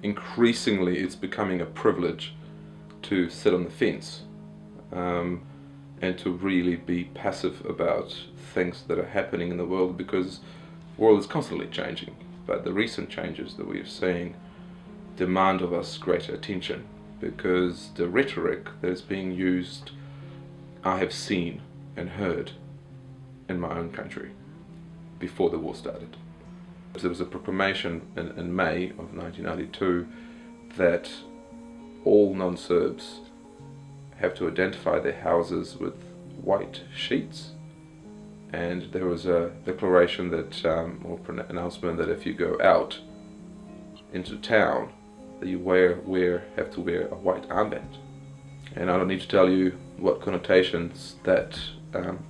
Increasingly it's becoming a privilege to sit on the fence and to really be passive about things that are happening in the world, because the world is constantly changing, but the recent changes that we are seeing demand of us greater attention, because the rhetoric that is being used I have seen and heard in my own country before the war started. There was a proclamation in May of 1992 that all non-Serbs have to identify their houses with white sheets, and there was a declaration that, or announcement, that if you go out into town, that you have to wear a white armband. And I don't need to tell you what connotations that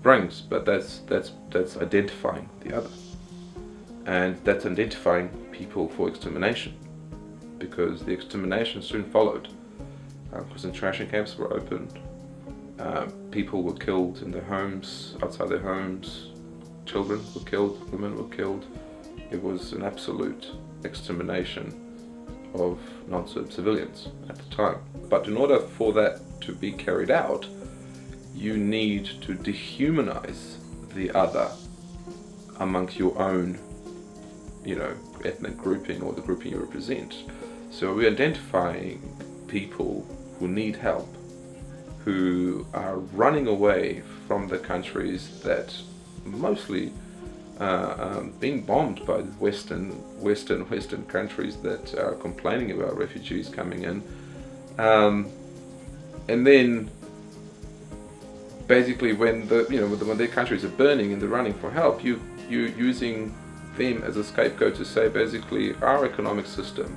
brings, but that's identifying the other, and that's identifying people for extermination, because the extermination soon followed. Concentration camps were opened, people were killed in their homes, outside their homes, children were killed, women were killed. It was an absolute extermination of non-Serb civilians at the time. But in order for that to be carried out, you need to dehumanize the other amongst your own, ethnic grouping or the grouping you represent. So we're identifying people who need help, who are running away from the countries that mostly being bombed by Western countries that are complaining about refugees coming in, and then basically when their countries are burning and they're running for help, you're using them as a scapegoat to say basically our economic system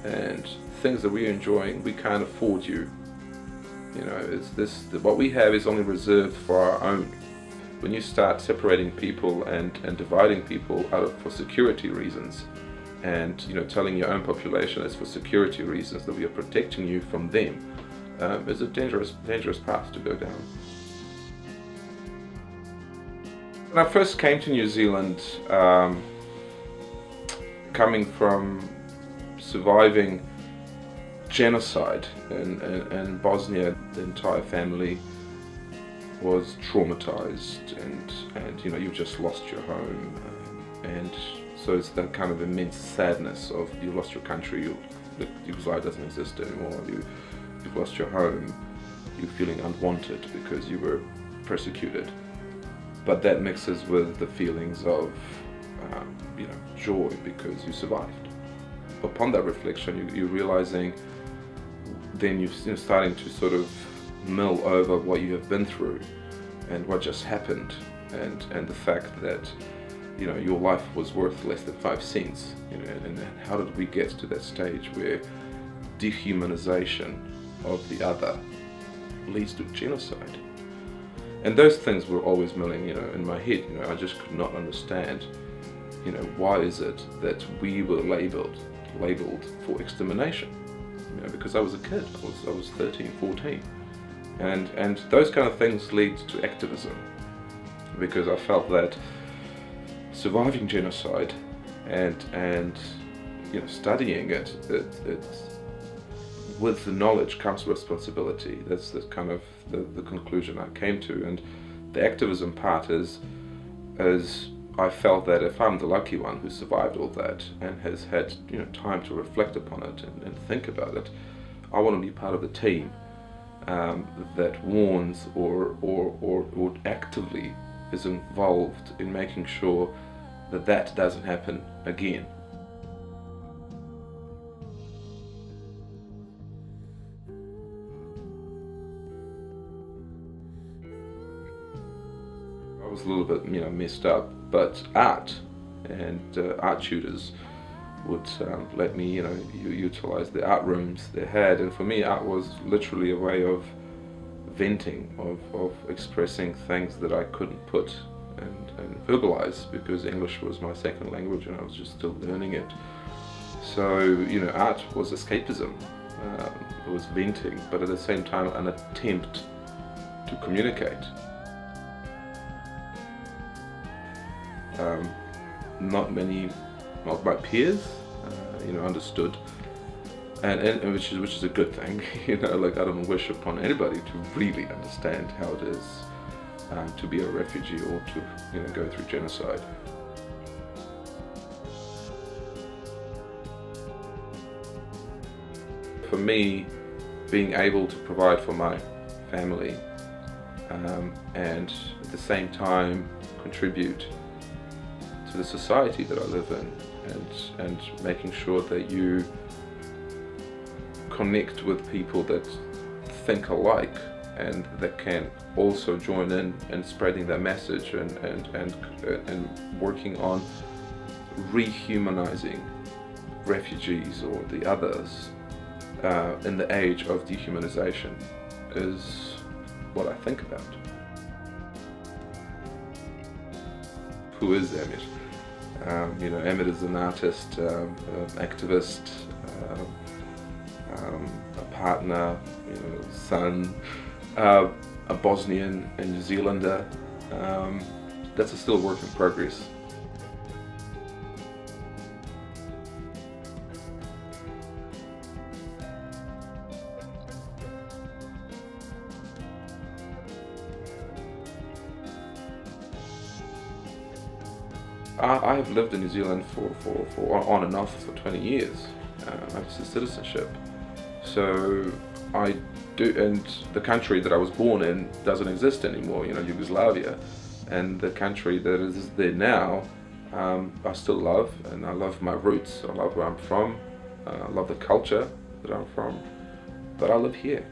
and things that we're enjoying, we can't afford you. What we have is only reserved for our own. When you start separating people and dividing people for security reasons, and telling your own population it's for security reasons that we are protecting you from them, is a dangerous path to go down. When I first came to New Zealand, coming from surviving genocide in Bosnia, the entire family was traumatized, and you've just lost your home, and so it's that kind of immense sadness of you lost your country, Yugoslavia doesn't exist anymore, you've lost your home, you're feeling unwanted because you were persecuted. But that mixes with the feelings of joy because you survived. Upon that reflection, you're realizing, then you're starting to sort of mull over what you have been through and what just happened, and the fact that your life was worth less than 5 cents, and how did we get to that stage where dehumanization of the other leads to genocide? And those things were always milling in my head. I just could not understand why is it that we were labeled for extermination, because I was a kid, I was 13, 14, and those kind of things lead to activism, because I felt that surviving genocide and studying it, with the knowledge comes responsibility. That's kind of the conclusion I came to. And the activism part is I felt that if I'm the lucky one who survived all that and has had time to reflect upon it and think about it, I want to be part of the team that warns or actively is involved in making sure that doesn't happen again. I was a little bit messed up, but art and art tutors would let me utilize the art rooms they had, and for me art was literally a way of venting, of expressing things that I couldn't put and verbalize, because English was my second language and I was just still learning it. So art was escapism, it was venting, but at the same time an attempt to communicate. Not many of my peers understood and which is a good thing. You know, like, I don't wish upon anybody to really understand how it is to be a refugee or to, you know, go through genocide. For me, being able to provide for my family and at the same time contribute to the society that I live in, and making sure that you connect with people that think alike and that can also join in spreading that message and working on rehumanizing refugees or the others in the age of dehumanization is what I think about. Who is Emir? You know, Emir is an artist, activist, a partner, you know, son, a Bosnian and New Zealander. That's a still work in progress. I have lived in New Zealand for on and off for 20 years. I have citizenship. So I do, and the country that I was born in doesn't exist anymore, you know, Yugoslavia. And the country that is there now, I still love, and I love my roots. I love where I'm from. I love the culture that I'm from. But I live here,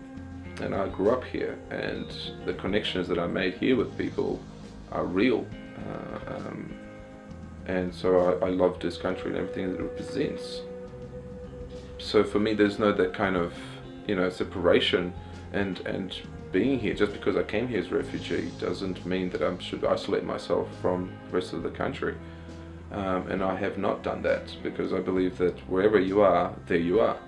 and I grew up here, and the connections that I made here with people are real. And so I love this country and everything that it represents. So for me, there's no that kind of, you know, separation, and being here, just because I came here as a refugee doesn't mean that I should isolate myself from the rest of the country. And I have not done that, because I believe that wherever you are, there you are.